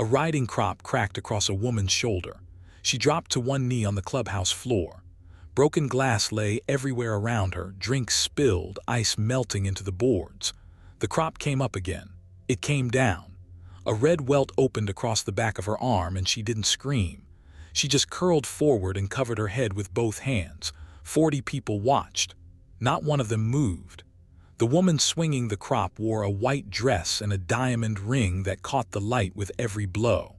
A riding crop cracked across a woman's shoulder. She dropped to one knee on the clubhouse floor. Broken glass lay everywhere around her, drinks spilled, ice melting into the boards. The crop came up again. It came down. A red welt opened across the back of her arm, and she didn't scream. She just curled forward and covered her head with both hands. 40 people watched. Not one of them moved. The woman swinging the crop wore a white dress and a diamond ring that caught the light with every blow.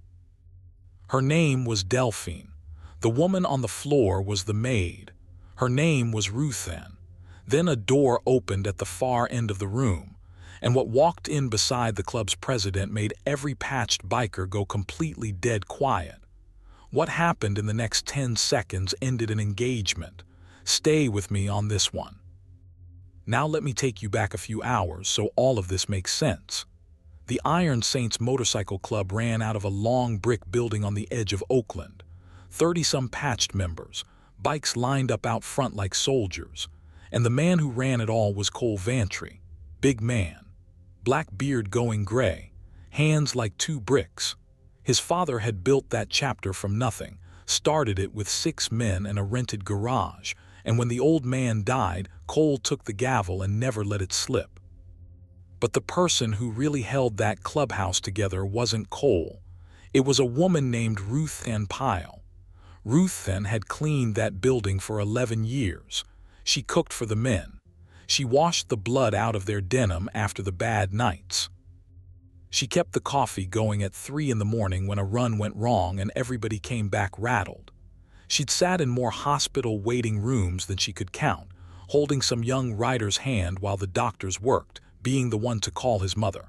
Her name was Delphine. The woman on the floor was the maid. Her name was Ruthann. Then a door opened at the far end of the room, and what walked in beside the club's president made every patched biker go completely dead quiet. What happened in the next 10 seconds ended an engagement. Stay with me on this one. Now let me take you back a few hours so all of this makes sense. The Iron Saints Motorcycle Club ran out of a long brick building on the edge of Oakland. 30-some patched members, bikes lined up out front like soldiers, and the man who ran it all was Cole Vantry. Big man. Black beard going gray, hands like 2 bricks. His father had built that chapter from nothing, started it with 6 men and a rented garage, and when the old man died, Cole took the gavel and never let it slip. But the person who really held that clubhouse together wasn't Cole. It was a woman named Ruthann Pyle. Ruthann had cleaned that building for 11 years. She cooked for the men. She washed the blood out of their denim after the bad nights. She kept the coffee going at 3 in the morning when a run went wrong and everybody came back rattled. She'd sat in more hospital waiting rooms than she could count, holding some young rider's hand while the doctors worked, being the one to call his mother.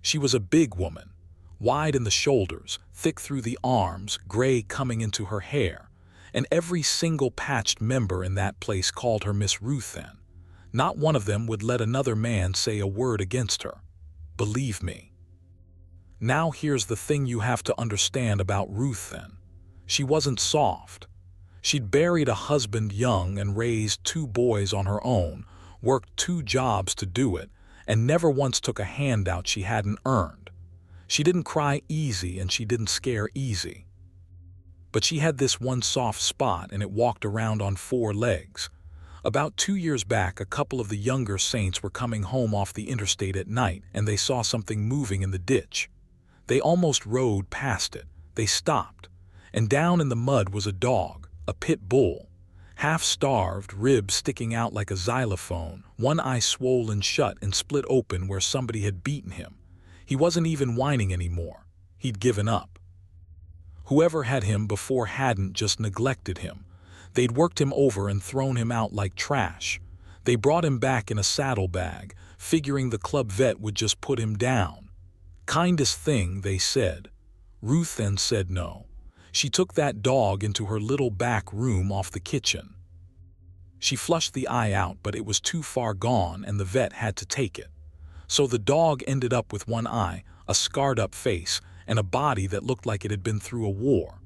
She was a big woman, wide in the shoulders, thick through the arms, gray coming into her hair, and every single patched member in that place called her Miss Ruthann. Not one of them would let another man say a word against her. Believe me. Now here's the thing you have to understand about Ruthann. She wasn't soft. She'd buried a husband young and raised 2 boys on her own, worked 2 jobs to do it, and never once took a handout she hadn't earned. She didn't cry easy and she didn't scare easy. But she had this one soft spot, and it walked around on 4 legs. About 2 years back, a couple of the younger saints were coming home off the interstate at night, and they saw something moving in the ditch. They almost rode past it. They stopped, and down in the mud was a dog, a pit bull. Half-starved, ribs sticking out like a xylophone, one eye swollen shut and split open where somebody had beaten him. He wasn't even whining anymore. He'd given up. Whoever had him before hadn't just neglected him. They'd worked him over and thrown him out like trash. They brought him back in a saddlebag, figuring the club vet would just put him down. Kindest thing, they said. Ruthann said no. She took that dog into her little back room off the kitchen. She flushed the eye out, but it was too far gone and the vet had to take it. So the dog ended up with one eye, a scarred-up face, and a body that looked like it had been through a war.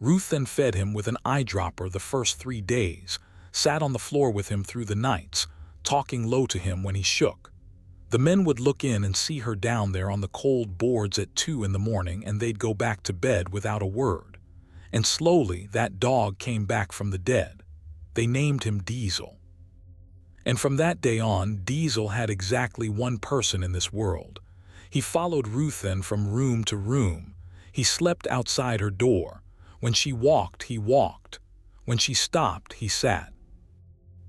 Ruthann fed him with an eyedropper the first 3 days, sat on the floor with him through the nights, talking low to him when he shook. The men would look in and see her down there on the cold boards at 2 in the morning, and they'd go back to bed without a word. And slowly that dog came back from the dead. They named him Diesel. And from that day on, Diesel had exactly one person in this world. He followed Ruthann from room to room. He slept outside her door. When she walked, he walked. When she stopped, he sat.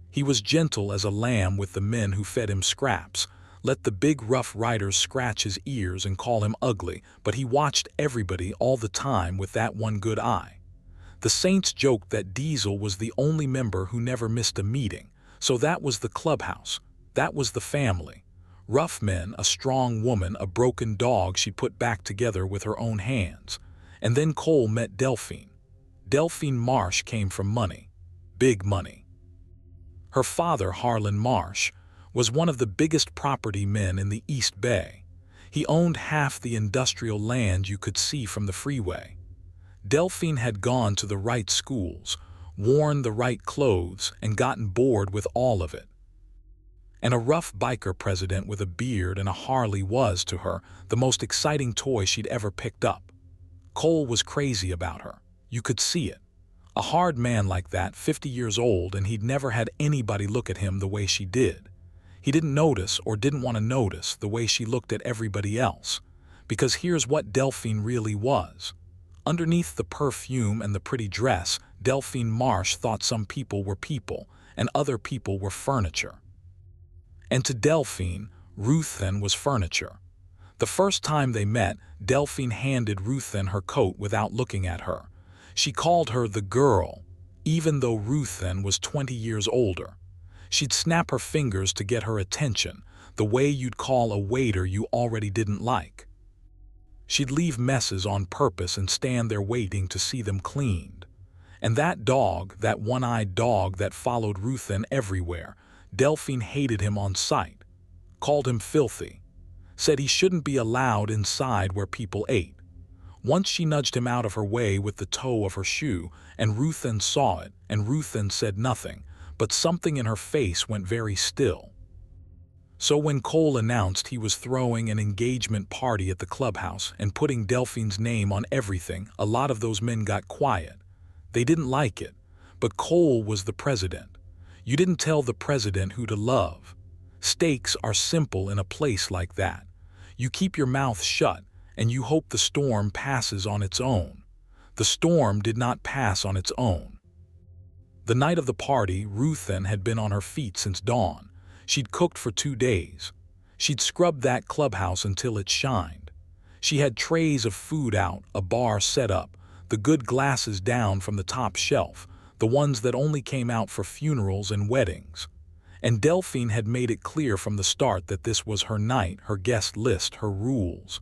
He was gentle as a lamb with the men who fed him scraps, let the big rough riders scratch his ears and call him ugly, but he watched everybody all the time with that one good eye. The saints joked that Diesel was the only member who never missed a meeting, so that was the clubhouse, that was the family. Rough men, a strong woman, a broken dog she put back together with her own hands. And then Cole met Delphine. Delphine Marsh came from money, big money. Her father, Harlan Marsh, was one of the biggest property men in the East Bay. He owned half the industrial land you could see from the freeway. Delphine had gone to the right schools, worn the right clothes, and gotten bored with all of it. And a rough biker president with a beard and a Harley was, to her, the most exciting toy she'd ever picked up. Cole was crazy about her. You could see it. A hard man like that, 50 years old, and he'd never had anybody look at him the way she did. He didn't notice or didn't want to notice the way she looked at everybody else. Because here's what Delphine really was. Underneath the perfume and the pretty dress, Delphine Marsh thought some people were people and other people were furniture. And to Delphine, Ruthen was furniture. The first time they met, Delphine handed Ruthen her coat without looking at her. She called her the girl, even though Ruthen was 20 years older. She'd snap her fingers to get her attention, the way you'd call a waiter you already didn't like. She'd leave messes on purpose and stand there waiting to see them cleaned. And that dog, that one-eyed dog that followed Ruthen everywhere, Delphine hated him on sight, called him filthy, said he shouldn't be allowed inside where people ate. Once she nudged him out of her way with the toe of her shoe, and Ruthen saw it, and Ruthen said nothing, but something in her face went very still. So when Cole announced he was throwing an engagement party at the clubhouse and putting Delphine's name on everything, a lot of those men got quiet. They didn't like it, but Cole was the president. You didn't tell the president who to love. Stakes are simple in a place like that. You keep your mouth shut, and you hope the storm passes on its own. The storm did not pass on its own. The night of the party, Ruthen had been on her feet since dawn. She'd cooked for 2 days. She'd scrubbed that clubhouse until it shined. She had trays of food out, a bar set up, the good glasses down from the top shelf, the ones that only came out for funerals and weddings. And Delphine had made it clear from the start that this was her night, her guest list, her rules.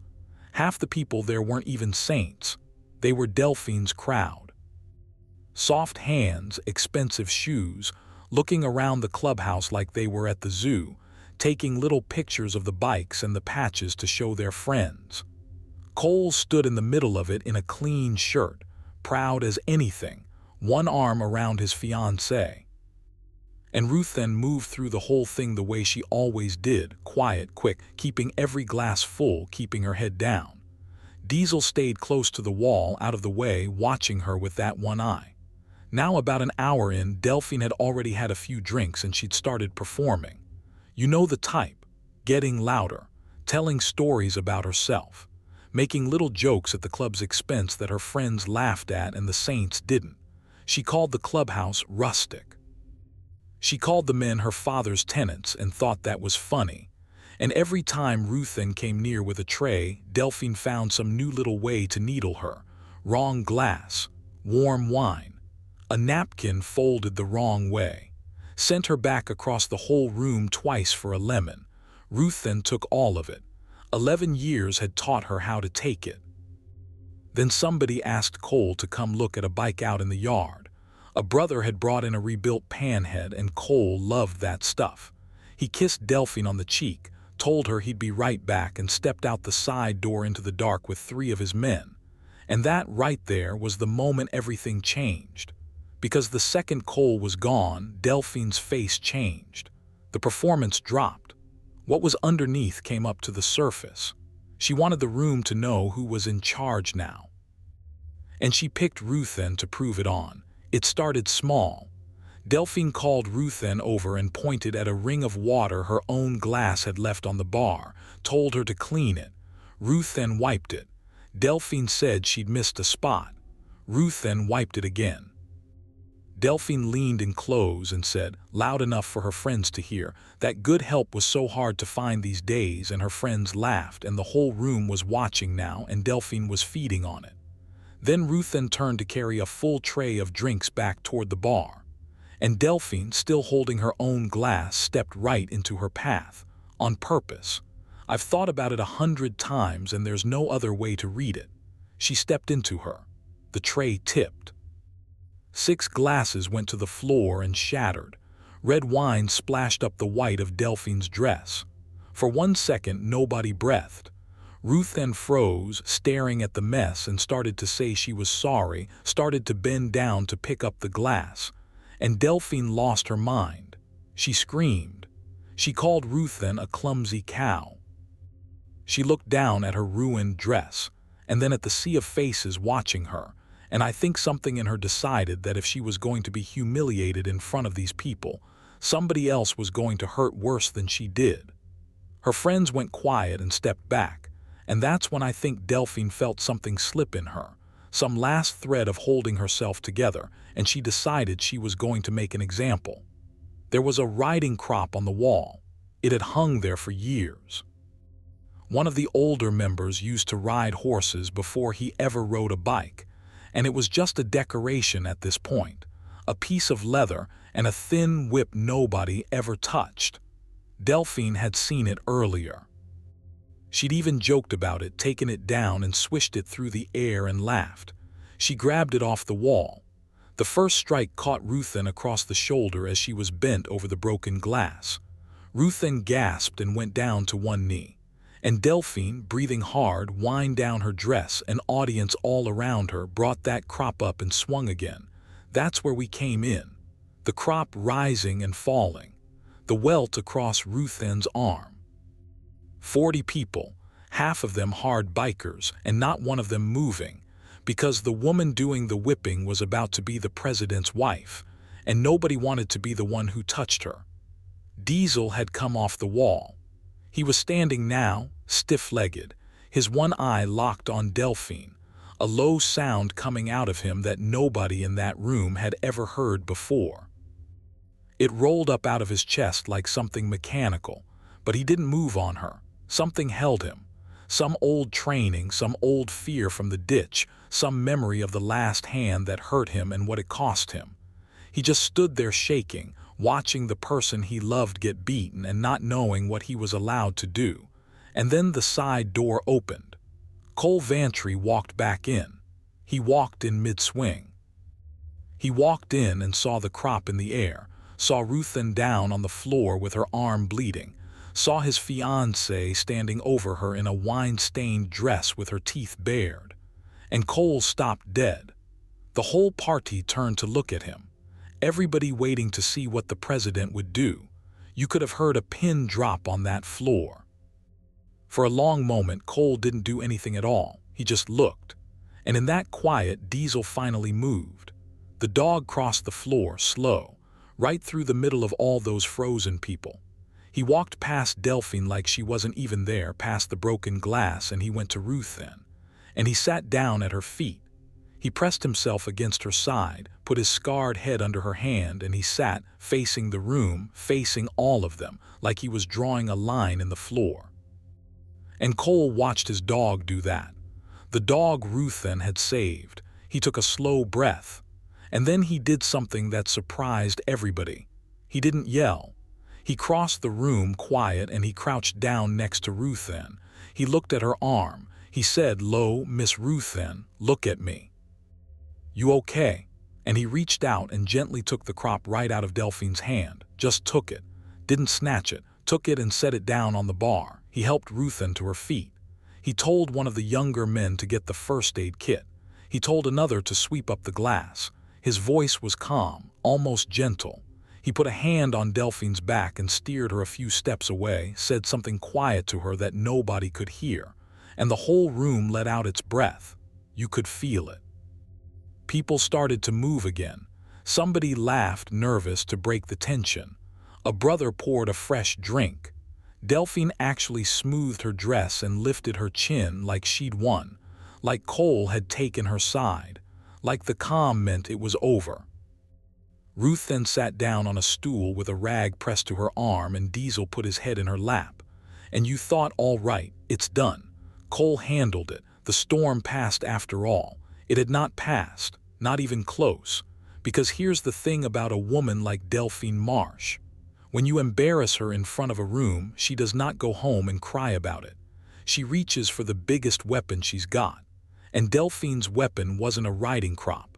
Half the people there weren't even saints. They were Delphine's crowd. Soft hands, expensive shoes, looking around the clubhouse like they were at the zoo, taking little pictures of the bikes and the patches to show their friends. Cole stood in the middle of it in a clean shirt, proud as anything, one arm around his fiancée. And Ruthen moved through the whole thing the way she always did, quiet, quick, keeping every glass full, keeping her head down. Diesel stayed close to the wall, out of the way, watching her with that one eye. Now about an hour in, Delphine had already had a few drinks and she'd started performing. You know the type, getting louder, telling stories about herself, making little jokes at the club's expense that her friends laughed at and the saints didn't. She called the clubhouse rustic. She called the men her father's tenants and thought that was funny. And every time Ruthen came near with a tray, Delphine found some new little way to needle her. Wrong glass, warm wine, a napkin folded the wrong way. Sent her back across the whole room twice for a lemon. Ruthen took all of it. 11 years had taught her how to take it. Then somebody asked Cole to come look at a bike out in the yard. A brother had brought in a rebuilt panhead and Cole loved that stuff. He kissed Delphine on the cheek, told her he'd be right back and stepped out the side door into the dark with 3 of his men. And that right there was the moment everything changed. Because the second Cole was gone, Delphine's face changed. The performance dropped. What was underneath came up to the surface. She wanted the room to know who was in charge now. And she picked Ruthen to prove it on. It started small. Delphine called Ruthen over and pointed at a ring of water her own glass had left on the bar, told her to clean it. Ruthen wiped it. Delphine said she'd missed a spot. Ruthen wiped it again. Delphine leaned in close and said, loud enough for her friends to hear, that good help was so hard to find these days, and her friends laughed and the whole room was watching now and Delphine was feeding on it. Then Ruthen turned to carry a full tray of drinks back toward the bar. And Delphine, still holding her own glass, stepped right into her path, on purpose. I've thought about it 100 times and there's no other way to read it. She stepped into her. The tray tipped. 6 glasses went to the floor and shattered. Red wine splashed up the white of Delphine's dress. For 1 second, nobody breathed. Ruthen froze, staring at the mess, and started to say she was sorry, started to bend down to pick up the glass. And Delphine lost her mind. She screamed. She called Ruthen a clumsy cow. She looked down at her ruined dress. and then at the sea of faces watching her, and I think something in her decided that if she was going to be humiliated in front of these people, somebody else was going to hurt worse than she did. Her friends went quiet and stepped back, and that's when I think Delphine felt something slip in her, some last thread of holding herself together, and she decided she was going to make an example. There was a riding crop on the wall. It had hung there for years. One of the older members used to ride horses before he ever rode a bike, and it was just a decoration at this point, a piece of leather and a thin whip nobody ever touched. Delphine had seen it earlier. She'd even joked about it, taken it down and swished it through the air and laughed. She grabbed it off the wall. The first strike caught Ruthen across the shoulder as she was bent over the broken glass. Ruthen gasped and went down to one knee. And Delphine, breathing hard, whined down her dress. An audience all around her brought that crop up and swung again. That's where we came in. The crop rising and falling. The welt across Ruthen's arm. 40 people, half of them hard bikers, and not one of them moving, because the woman doing the whipping was about to be the president's wife, and nobody wanted to be the one who touched her. Diesel had come off the wall. He was standing now, stiff-legged, his one eye locked on Delphine, a low sound coming out of him that nobody in that room had ever heard before. It rolled up out of his chest like something mechanical, but he didn't move on her. Something held him. Some old training, some old fear from the ditch, some memory of the last hand that hurt him and what it cost him. He just stood there shaking, watching the person he loved get beaten and not knowing what he was allowed to do. And then the side door opened. Cole Vantry walked back in. He walked in mid-swing. He walked in and saw the crop in the air, saw Ruthen down on the floor with her arm bleeding, saw his fiancée standing over her in a wine-stained dress with her teeth bared. And Cole stopped dead. The whole party turned to look at him, everybody waiting to see what the president would do. You could have heard a pin drop on that floor. For a long moment, Cole didn't do anything at all. He just looked. And in that quiet, Diesel finally moved. The dog crossed the floor, slow, right through the middle of all those frozen people. He walked past Delphine like she wasn't even there, past the broken glass, and he went to Ruthen. And he sat down at her feet. He pressed himself against her side, put his scarred head under her hand, and he sat, facing the room, facing all of them, like he was drawing a line in the floor. And Cole watched his dog do that. The dog Ruthen had saved. He took a slow breath. And then he did something that surprised everybody. He didn't yell. He crossed the room quiet and he crouched down next to Ruthen. He looked at her arm. He said low, "Miss Ruthen, look at me. You okay?" And he reached out and gently took the crop right out of Delphine's hand. Just took it. Didn't snatch it. Took it and set it down on the bar. He helped Ruthen to her feet. He told one of the younger men to get the first aid kit. He told another to sweep up the glass. His voice was calm, almost gentle. He put a hand on Delphine's back and steered her a few steps away, said something quiet to her that nobody could hear, and the whole room let out its breath. You could feel it. People started to move again. Somebody laughed, nervous to break the tension. A brother poured a fresh drink. Delphine actually smoothed her dress and lifted her chin like she'd won, like Cole had taken her side, like the calm meant it was over. Ruth then sat down on a stool with a rag pressed to her arm, and Diesel put his head in her lap. And you thought, all right, it's done. Cole handled it. The storm passed after all. It had not passed, not even close. Because here's the thing about a woman like Delphine Marsh. When you embarrass her in front of a room, she does not go home and cry about it. She reaches for the biggest weapon she's got. And Delphine's weapon wasn't a riding crop.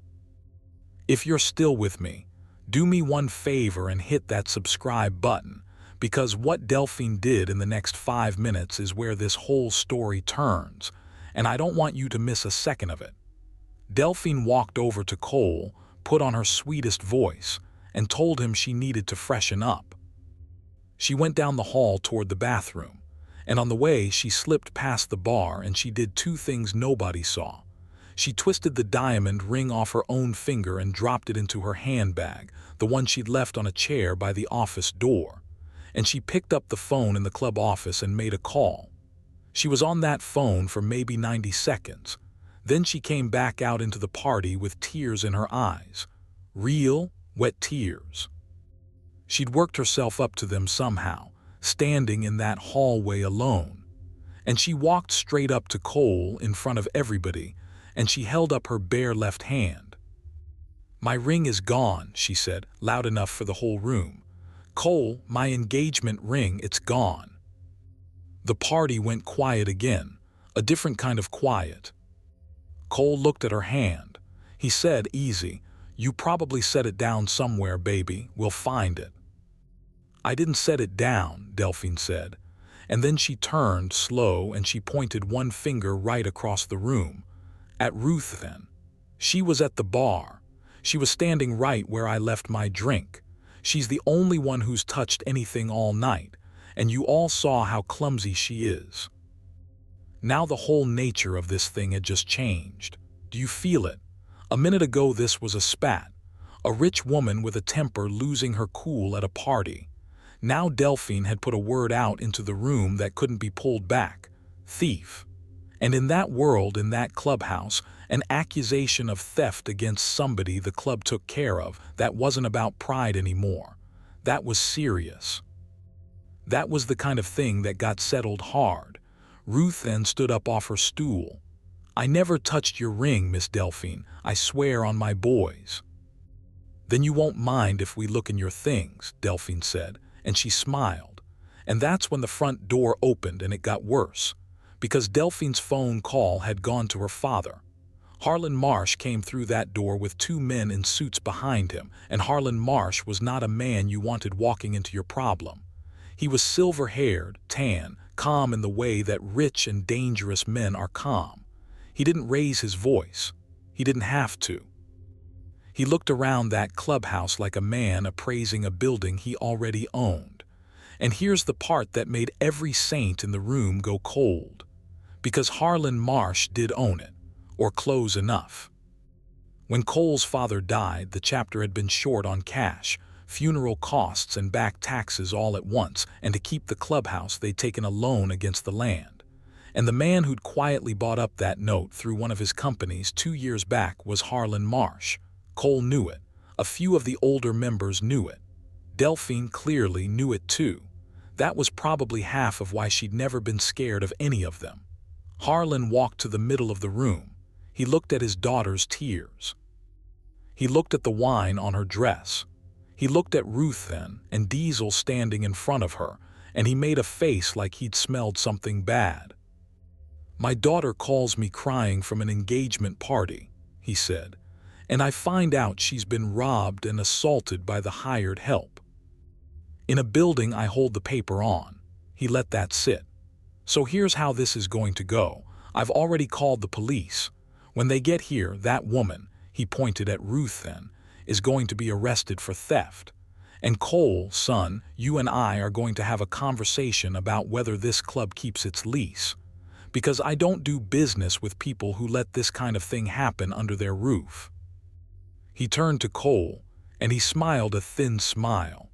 If you're still with me, do me one favor and hit that subscribe button, because what Delphine did in the next 5 minutes is where this whole story turns, and I don't want you to miss a second of it. Delphine walked over to Cole, put on her sweetest voice, and told him she needed to freshen up. She went down the hall toward the bathroom, And on the way, she slipped past the bar and she did two things nobody saw. She twisted the diamond ring off her own finger and dropped it into her handbag, the one she'd left on a chair by the office door. And she picked up the phone in the club office and made a call. She was on that phone for maybe 90 seconds. Then she came back out into the party with tears in her eyes. Real, wet tears. She'd worked herself up to them somehow, standing in that hallway alone. And she walked straight up to Cole in front of everybody, and she held up her bare left hand. "My ring is gone," she said, loud enough for the whole room. "Cole, my engagement ring, it's gone." The party went quiet again, a different kind of quiet. Cole looked at her hand. He said, easy, "You probably set it down somewhere, baby. We'll find it." "I didn't set it down," Delphine said. And then she turned slow and she pointed one finger right across the room. At Ruth then. She was at the bar. She was standing right where I left my drink. She's the only one who's touched anything all night, and you all saw how clumsy she is. Now the whole nature of this thing had just changed. Do you feel it? A minute ago this was a spat. A rich woman with a temper losing her cool at a party. Now Delphine had put a word out into the room that couldn't be pulled back. Thief. And in that world, in that clubhouse, an accusation of theft against somebody the club took care of, that wasn't about pride anymore. That was serious. That was the kind of thing that got settled hard. Ruth then stood up off her stool. "I never touched your ring, Miss Delphine. I swear on my boys." "Then you won't mind if we look in your things," Delphine said, and she smiled. And that's when the front door opened and it got worse, because Delphine's phone call had gone to her father. Harlan Marsh came through that door with two men in suits behind him, and Harlan Marsh was not a man you wanted walking into your problem. He was silver-haired, tan, calm in the way that rich and dangerous men are calm. He didn't raise his voice. He didn't have to. He looked around that clubhouse like a man appraising a building he already owned. And here's the part that made every saint in the room go cold. Because Harlan Marsh did own it, or close enough. When Cole's father died, the chapter had been short on cash, funeral costs and back taxes all at once, and to keep the clubhouse they'd taken a loan against the land. And the man who'd quietly bought up that note through one of his companies 2 years back was Harlan Marsh. Cole knew it. A few of the older members knew it. Delphine clearly knew it too. That was probably half of why she'd never been scared of any of them. Harlan walked to the middle of the room. He looked at his daughter's tears. He looked at the wine on her dress. He looked at Ruth then, and Diesel standing in front of her, and he made a face like he'd smelled something bad. "My daughter calls me crying from an engagement party," he said, "and I find out she's been robbed and assaulted by the hired help. In a building I hold the paper on." He let that sit. "So here's how this is going to go. I've already called the police. When they get here, that woman," he pointed at Ruth then, "is going to be arrested for theft. And Cole, son, you and I are going to have a conversation about whether this club keeps its lease. Because I don't do business with people who let this kind of thing happen under their roof." He turned to Cole, and he smiled a thin smile.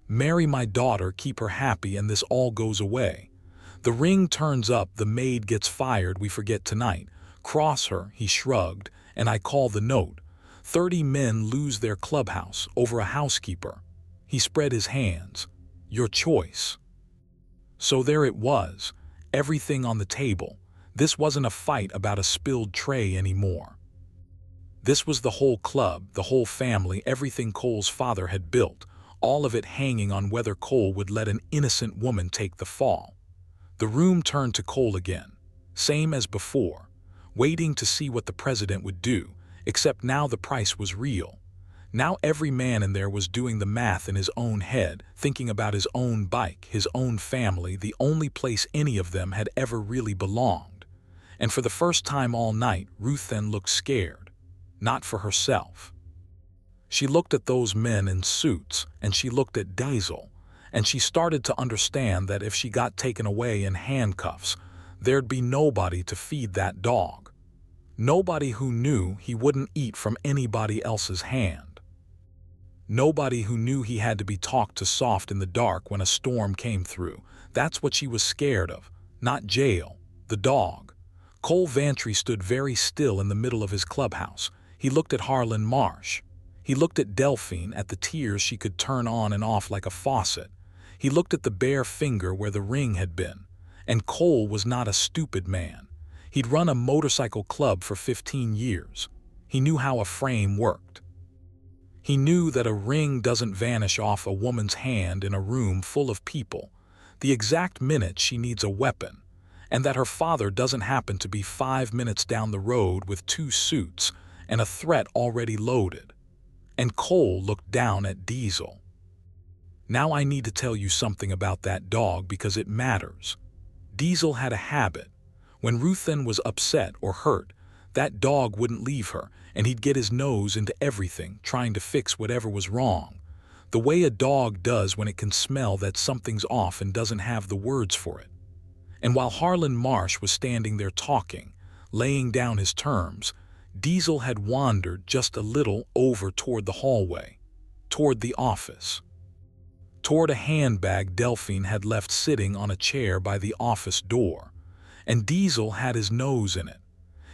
"Marry my daughter, keep her happy, and this all goes away. The ring turns up, the maid gets fired, we forget tonight. Cross her," he shrugged, "and I call the note. 30 men lose their clubhouse over a housekeeper." He spread his hands. "Your choice." So there it was, everything on the table. This wasn't a fight about a spilled tray anymore. This was the whole club, the whole family, everything Cole's father had built, all of it hanging on whether Cole would let an innocent woman take the fall. The room turned to Cole again, same as before, waiting to see what the president would do, except now the price was real. Now every man in there was doing the math in his own head, thinking about his own bike, his own family, the only place any of them had ever really belonged. And for the first time all night, Ruth then looked scared. Not for herself. She looked at those men in suits, and she looked at Diesel, and she started to understand that if she got taken away in handcuffs, there'd be nobody to feed that dog. Nobody who knew he wouldn't eat from anybody else's hand. Nobody who knew he had to be talked to soft in the dark when a storm came through. That's what she was scared of, not jail, the dog. Cole Vantry stood very still in the middle of his clubhouse. He looked at Harlan Marsh. He looked at Delphine, at the tears she could turn on and off like a faucet. He looked at the bare finger where the ring had been. And Cole was not a stupid man. He'd run a motorcycle club for 15 years. He knew how a frame worked. He knew that a ring doesn't vanish off a woman's hand in a room full of people the exact minute she needs a weapon, and that her father doesn't happen to be 5 minutes down the road with 2 suits and a threat already loaded. And Cole looked down at Diesel. Now I need to tell you something about that dog because it matters. Diesel had a habit. When Ruthen was upset or hurt, that dog wouldn't leave her, and he'd get his nose into everything, trying to fix whatever was wrong. The way a dog does when it can smell that something's off and doesn't have the words for it. And while Harlan Marsh was standing there talking, laying down his terms, Diesel had wandered just a little over toward the hallway, toward the office, toward a handbag Delphine had left sitting on a chair by the office door, and Diesel had his nose in it.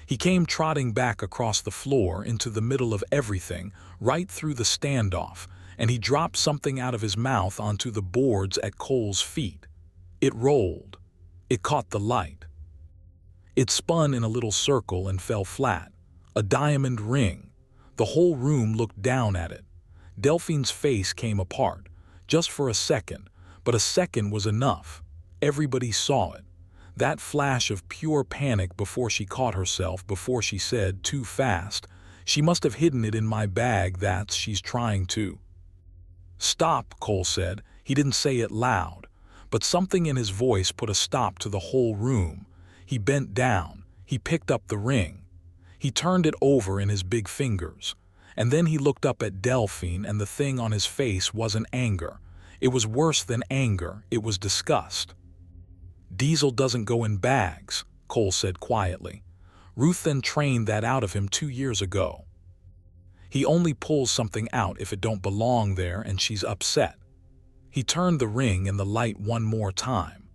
He came trotting back across the floor into the middle of everything, right through the standoff, and he dropped something out of his mouth onto the boards at Cole's feet. It rolled. It caught the light. It spun in a little circle and fell flat. A diamond ring. The whole room looked down at it. Delphine's face came apart, just for a second, but a second was enough. Everybody saw it. That flash of pure panic before she caught herself, before she said, too fast, "She must have hidden it in my bag, she's trying to." "Stop," Cole said. He didn't say it loud, but something in his voice put a stop to the whole room. He bent down. He picked up the ring. He turned it over in his big fingers. And then he looked up at Delphine, and the thing on his face wasn't anger. It was worse than anger. It was disgust. "Diesel doesn't go in bags," Cole said quietly. "Ruthen trained that out of him 2 years ago. He only pulls something out if it don't belong there and she's upset." He turned the ring in the light one more time.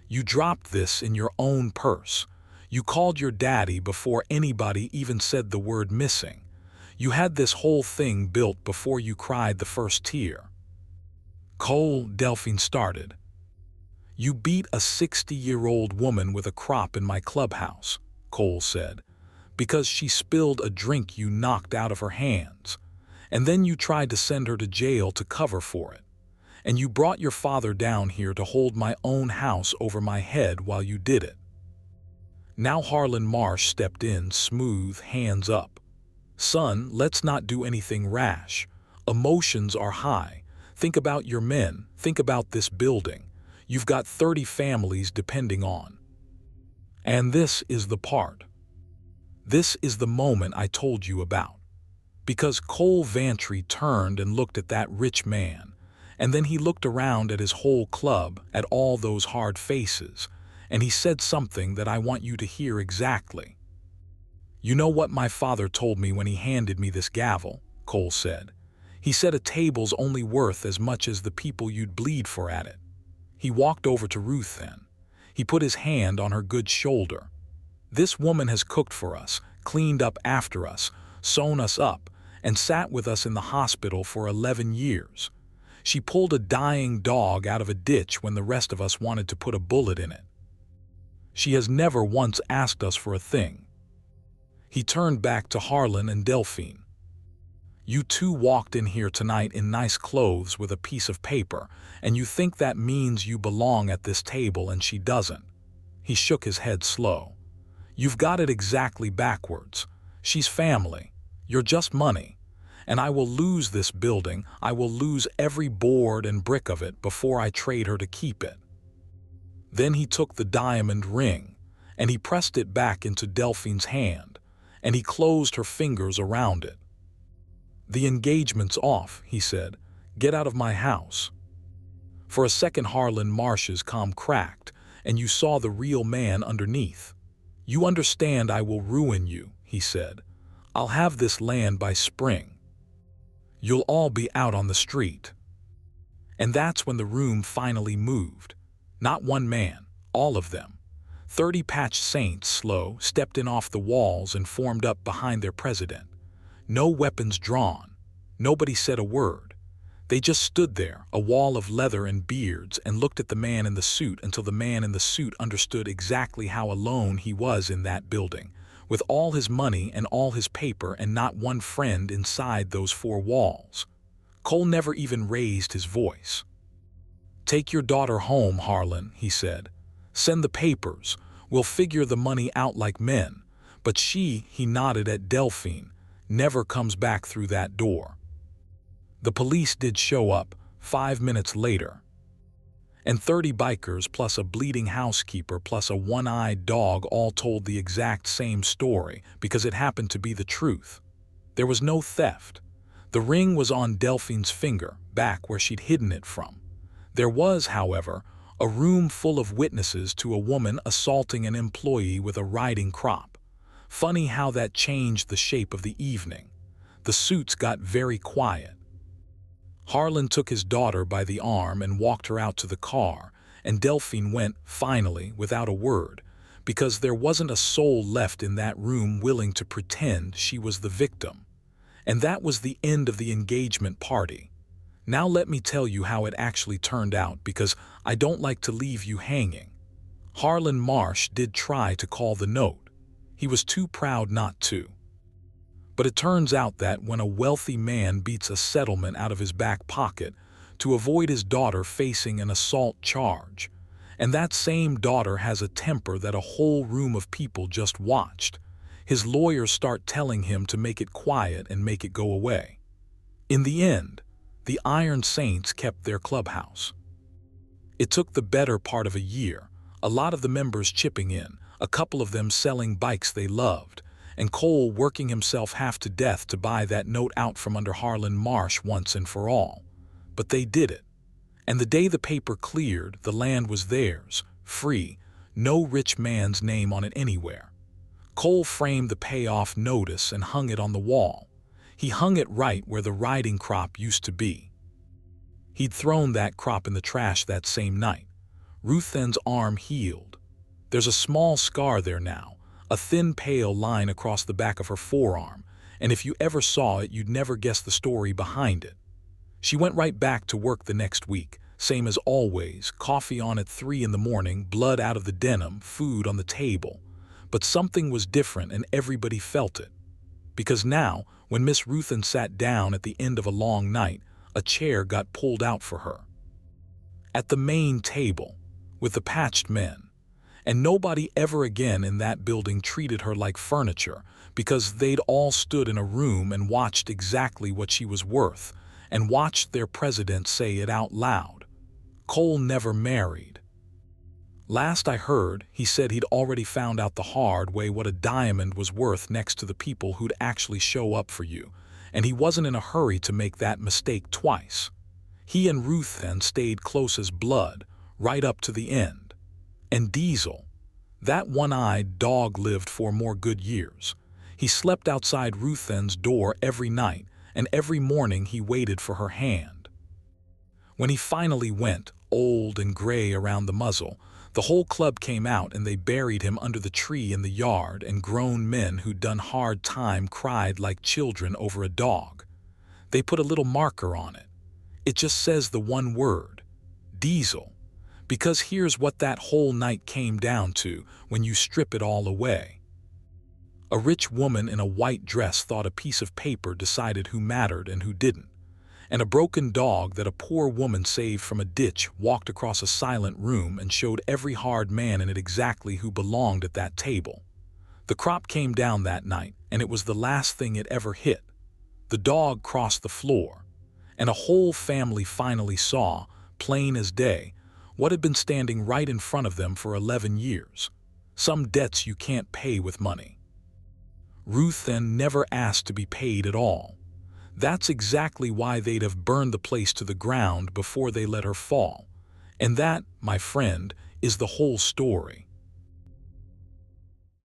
"You dropped this in your own purse. You called your daddy before anybody even said the word missing. You had this whole thing built before you cried the first tear." "Cole," Delphine started. "You beat a 60-year-old woman with a crop in my clubhouse," Cole said, "because she spilled a drink you knocked out of her hands. And then you tried to send her to jail to cover for it. And you brought your father down here to hold my own house over my head while you did it." Now Harlan Marsh stepped in, smooth, hands up. "Son, let's not do anything rash. Emotions are high. Think about your men. Think about this building. You've got 30 families depending on." And this is the part. This is the moment I told you about. Because Cole Vantry turned and looked at that rich man, and then he looked around at his whole club, at all those hard faces, and he said something that I want you to hear exactly. "You know what my father told me when he handed me this gavel," Cole said. "He said a table's only worth as much as the people you'd bleed for at it." He walked over to Ruth then. He put his hand on her good shoulder. "This woman has cooked for us, cleaned up after us, sewn us up, and sat with us in the hospital for 11 years. She pulled a dying dog out of a ditch when the rest of us wanted to put a bullet in it. She has never once asked us for a thing." He turned back to Harlan and Delphine. "You two walked in here tonight in nice clothes with a piece of paper, and you think that means you belong at this table, and she doesn't." He shook his head slow. "You've got it exactly backwards. She's family. You're just money. And I will lose this building. I will lose every board and brick of it before I trade her to keep it." Then he took the diamond ring, and he pressed it back into Delphine's hand, and he closed her fingers around it. "The engagement's off," he said. "Get out of my house." For a second Harlan Marsh's calm cracked, and you saw the real man underneath. "You understand I will ruin you," he said. "I'll have this land by spring. You'll all be out on the street." And that's when the room finally moved. Not one man, all of them. 30 patched saints, slow, stepped in off the walls and formed up behind their president. No weapons drawn. Nobody said a word. They just stood there, a wall of leather and beards, and looked at the man in the suit until the man in the suit understood exactly how alone he was in that building, with all his money and all his paper and not one friend inside those four walls. Cole never even raised his voice. "Take your daughter home, Harlan," he said. "Send the papers. We'll figure the money out like men. But she," he nodded at Delphine, "never comes back through that door." The police did show up 5 minutes later. And 30 bikers plus a bleeding housekeeper plus a one-eyed dog all told the exact same story because it happened to be the truth. There was no theft. The ring was on Delphine's finger, back where she'd hidden it from. There was, however, a room full of witnesses to a woman assaulting an employee with a riding crop. Funny how that changed the shape of the evening. The suits got very quiet. Harlan took his daughter by the arm and walked her out to the car, and Delphine went, finally, without a word, because there wasn't a soul left in that room willing to pretend she was the victim. And that was the end of the engagement party. Now let me tell you how it actually turned out, because I don't like to leave you hanging. Harlan Marsh did try to call the note. He was too proud not to. But it turns out that when a wealthy man beats a settlement out of his back pocket to avoid his daughter facing an assault charge, and that same daughter has a temper that a whole room of people just watched, his lawyers start telling him to make it quiet and make it go away. In the end, the Iron Saints kept their clubhouse. It took the better part of a year, a lot of the members chipping in, a couple of them selling bikes they loved, and Cole working himself half to death to buy that note out from under Harlan Marsh once and for all. But they did it. And the day the paper cleared, the land was theirs, free, no rich man's name on it anywhere. Cole framed the payoff notice and hung it on the wall. He hung it right where the riding crop used to be. He'd thrown that crop in the trash that same night. Ruthen's arm healed. There's a small scar there now, a thin pale line across the back of her forearm, and if you ever saw it, you'd never guess the story behind it. She went right back to work the next week, same as always, coffee on at 3 in the morning, blood out of the denim, food on the table. But something was different and everybody felt it. Because now, when Miss Ruthen sat down at the end of a long night, a chair got pulled out for her. At the main table, with the patched men. And nobody ever again in that building treated her like furniture, because they'd all stood in a room and watched exactly what she was worth, and watched their president say it out loud. Cole never married. Last I heard, he said he'd already found out the hard way what a diamond was worth next to the people who'd actually show up for you, and he wasn't in a hurry to make that mistake twice. He and Ruthen stayed close as blood, right up to the end. And Diesel, that one-eyed dog, lived 4 more good years. He slept outside Ruthen's door every night, and every morning he waited for her hand. When he finally went, old and gray around the muzzle, the whole club came out and they buried him under the tree in the yard, and grown men who'd done hard time cried like children over a dog. They put a little marker on it. It just says the one word, Diesel. Because here's what that whole night came down to when you strip it all away. A rich woman in a white dress thought a piece of paper decided who mattered and who didn't. And a broken dog that a poor woman saved from a ditch walked across a silent room and showed every hard man in it exactly who belonged at that table. The crop came down that night, and it was the last thing it ever hit. The dog crossed the floor, and a whole family finally saw, plain as day, what had been standing right in front of them for 11 years. Some debts you can't pay with money. Ruthen never asked to be paid at all. That's exactly why they'd have burned the place to the ground before they let her fall. And that, my friend, is the whole story.